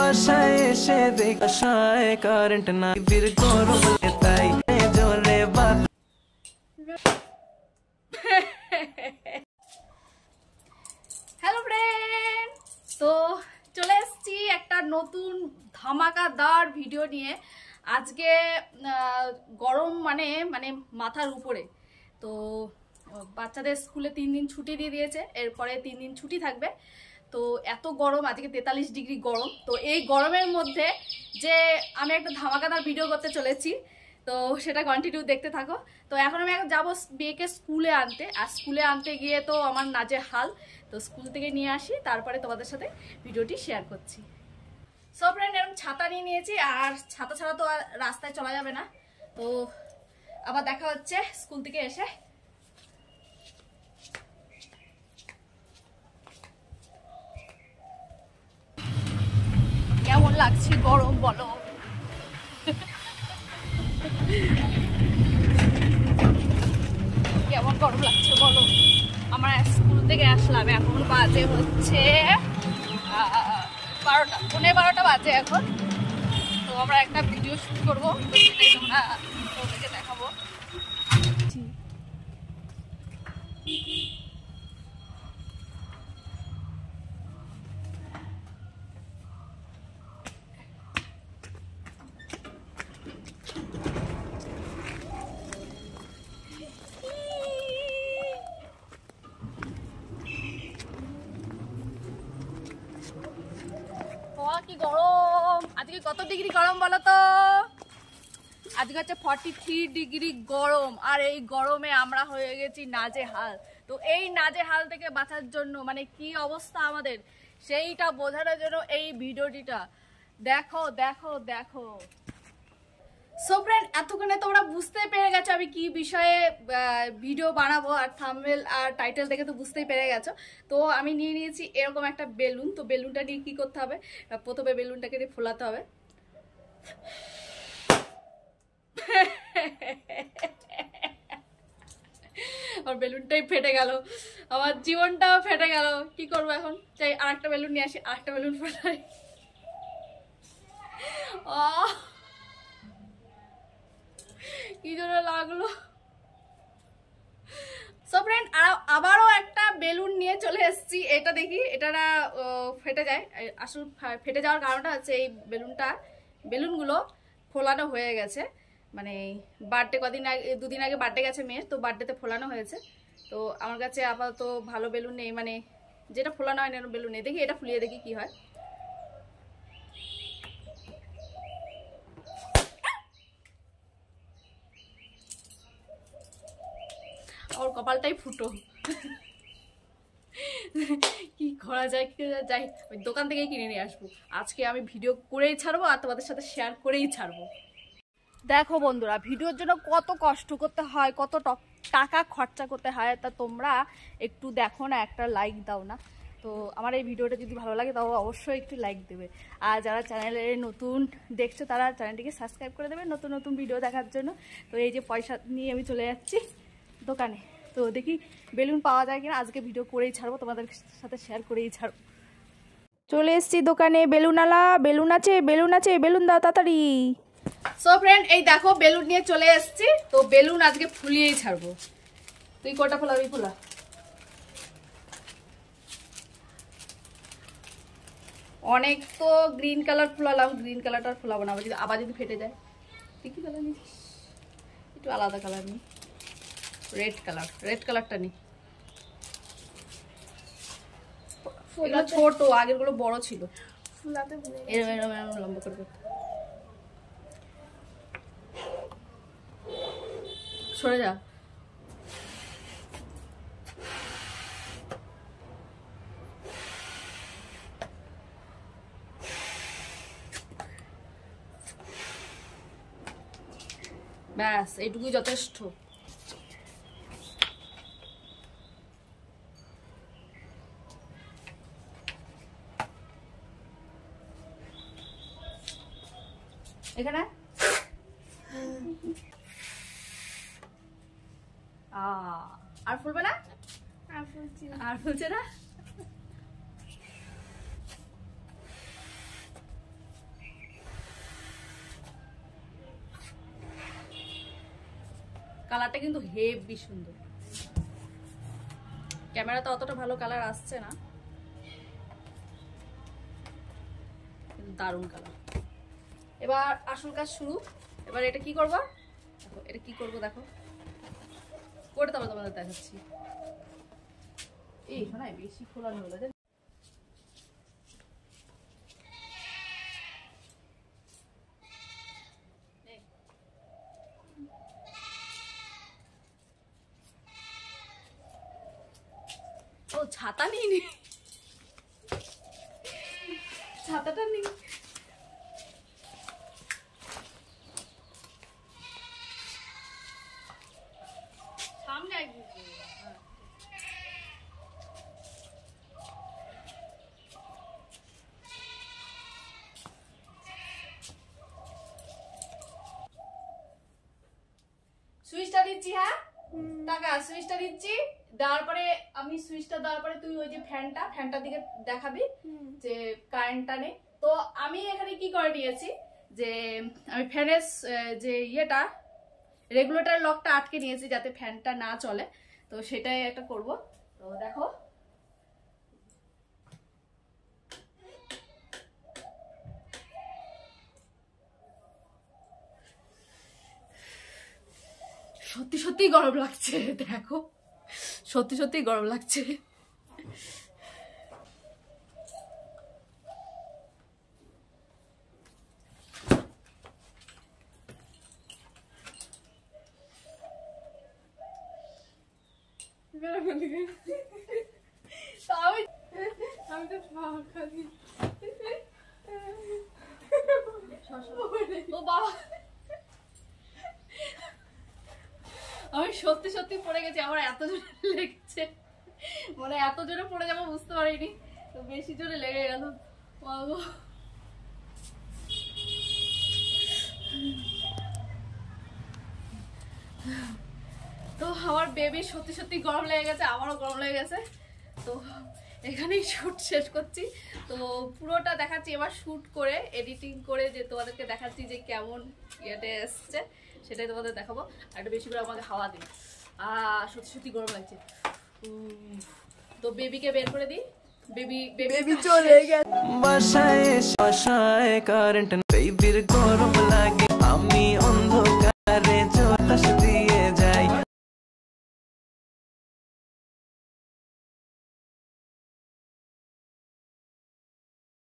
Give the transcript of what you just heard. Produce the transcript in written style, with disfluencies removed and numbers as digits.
বাসায় এসে দেখ বাসায় কারেন্ট নাই বীর গরমে তাই জোরে বাত হ্যালো ফ্রেন্ড, তো চলে এসেছি একটা নতুন ধামাকাদার ভিডিও নিয়ে। আজকে গরম মানে মাথার উপরে। তো বাচ্চাদের স্কুলে 3 দিন ছুটি দিয়ে দিয়েছে, এরপরে 3 দিন ছুটি থাকবে। তো এত গরম, আজকে 43 ডিগ্রি গরম। তো এই গরমের মধ্যে যে আমি একটা ধামাকাদার ভিডিও করতে চলেছি, তো সেটা কন্টিনিউ দেখতে থাকো। তো এখন আমি যাবো মেয়েকে স্কুলে আনতে, আর স্কুলে আনতে গিয়ে তো আমার নাজেহাল। তো স্কুল থেকে নিয়ে আসি, তারপরে তোমাদের সাথে ভিডিওটি শেয়ার করছি। সব ফ্রেন্ড, এরকম ছাতা নিয়ে নিয়েছি, আর ছাতা ছাড়া তো আর রাস্তায় চলা যাবে না। তো আবার দেখা হচ্ছে স্কুল থেকে এসে। কেমন লাগছে গরম বলো? কেমন গরম লাগছে বলো? আমরা স্কুল থেকে আসলাম, এখন বাজে হচ্ছে 12টা, 12:15 বাজে এখন। তো আমরা একটা ভিডিও শুট করবো, সেটাই তোমাদেরকে দেখাবো। কি গরম! আজকে কত ডিগ্রি গরম বলো তো? আজকে হচ্ছে 43 ডিগ্রি গরম, আর এই গরমে আমরা হয়ে গেছি নাজেহাল। তো এই নাজেহাল থেকে বাঁচার জন্য কি অবস্থা আমাদের, সেইটা বোঝানোর জন্য এই ভিডিওটিটা দেখো দেখো দেখো। সো ফ্রেন্ড, এতক্ষণে তোমরা বুঝতে পেরে গেছো আমি কি বিষয়ে ভিডিও বানাবো, আর থাম্বনেল আর টাইটেল দেখে তো বুঝতেই পেরে গেছো। তো আমি নিয়ে নিয়েছি এরকম একটা বেলুন। তো বেলুনটা নিয়ে কি করতে হবে, প্রথমে বেলুনটাকে নিয়ে ফোলাতে হবে। আর বেলুনটাই ফেটে গেল, আমার জীবনটাও ফেটে গেল। কি করবো এখন? চাই আর একটা বেলুন নিয়ে আসি, আর একটা বেলুন ফোলাই। কি জন্য লাগলো? সো ফ্রেন্ড, আবারও একটা বেলুন নিয়ে চলে এসেছি। এটা দেখি, এটা না ফেটে যায়। আসলে ফেটে যাওয়ার কারণটা হচ্ছে এই বেলুনগুলো ফোলানো হয়ে গেছে। বার্থডে কদিন আগে, 2 দিন আগে বার্থডে গেছে মেয়ের, তো বার্থডেতে ফোলানো হয়েছে। তো আমার কাছে আপাতত ভালো বেলুন নেই, যেটা ফোলানো হয় না বেলুন নেই। দেখি এটা ফুলিয়ে দেখি কি হয়। ওর কপালটাই ফুটো। কি করা যায়, কি যাই, ওই দোকান থেকে কিনে নিয়ে আসবো। আজকে আমি ভিডিও করেই ছাড়বো, আর তোমাদের সাথে শেয়ার করেই ছাড়বো। দেখো বন্ধুরা, ভিডিওর জন্য কত কষ্ট করতে হয়, কত টাকা খরচা করতে হয়, তা তোমরা একটু দেখো না, একটা লাইক দাও না। তো আমার এই ভিডিওটা যদি ভালো লাগে তাও অবশ্যই একটু লাইক দেবে। আর যারা চ্যানেলে নতুন দেখছো তারা চ্যানেলটিকে সাবস্ক্রাইব করে দেবে নতুন নতুন ভিডিও দেখার জন্য। তো এই যে পয়সা নিয়ে আমি চলে যাচ্ছি দোকানে, তো দেখি বেলুন পাওয়া যায় কিনা। আজকে ভিডিও করেই ছাড়বো, তোমাদের সাথে শেয়ার করেই ছাড়বো। চলে এসছি দোকানে, বেলুনওয়ালা। বেলুন আছে, বেলুন আছে, বেলুন দাও তাড়াতাড়ি। সো ফ্রেন্ড, এই দেখো বেলুন নিয়ে চলে এসছি। তো বেলুন আজকে ফুলিয়েই ছাড়বো। তুই কটা ফোলাবি? ফোলা। অনেক তো গ্রিন কালার ফোলালাম, গ্রিন কালারটা ফোলাবো না, আবার যদি ফেটে যায়। তুই কি কালার নিস? একটু আলাদা কালার নি, রেড কালার। রেড কালারটা নি। ছোট, আগের গুলো বড় ছিল। এরকম এরকম এরকম লম্বা করে করতে। সরে যা। ব্যাস, এইটুকুই যথেষ্ট। এখানে আর ফুলবে না? আর ফুলছে না? কালারটা কিন্তু হেভি সুন্দর। ক্যামেরাতে অতটা ভালো কালার আসছে না, কিন্তু দারুণ কালার। এবার আসল কাজ শুরু। এবার এটা কি করবো দেখো, এটা কি করবো দেখো, করে তারপর তোমাদের দেখাচ্ছি। এই শোনায় বেশি খোলানো হলো। ও ছাতা নিয়ে ছাতাটা নিয়ে সামনে একদিন সুইচটা দিচ্ছি। হ্যাঁ টাকা সুইচটা দিচ্ছি, দেওয়ার পরে আমি সুইচটা দেওয়ার পরে তুই ওই যে ফ্যানটার দিকে দেখাবি যে কারেন্টটা নেই। তো আমি এখানে কি করে নিয়েছি যে আমি ফ্যানের যে ইয়েটা রেগুলেটর লকটা আটকে নিয়েছি যাতে ফ্যানটা না চলে, তো সেটাই একটা করব। তো দেখো সত্যি সত্যি গরম লাগছে, দেখো সত্যি সত্যি গরম লাগছে। আমি তো খালি ও বাবা, আমি সত্যি সত্যি পড়ে গেছি, আমার এত জোরে লেগেছে, মানে এত জোরে পড়ে যাবো বুঝতে পারিনি, তো বেশি জোরে লেগে গেল। তো আমার বেবি সত্যি সত্যি গরম লেগে গেছে, আমারও গরম লেগে গেছে। তো এখানেই শুট শেষ করছি। তো পুরোটা দেখাচ্ছি এবার শুট করে এডিটিং করে যে তোমাদেরকে দেখাচ্ছি যে কেমন ইয়েতে এসছে, সেটাই তোমাদের দেখাবো। আর একটু বেশি করে আমাকে হাওয়া দিন, সত্যি সত্যি গরম লাগছে। তো বেবিকে বের করে দিই। বেবি চলে গেছে বাসায় কারেন্ট বেবির গরম লাগে, আমি অন্ধ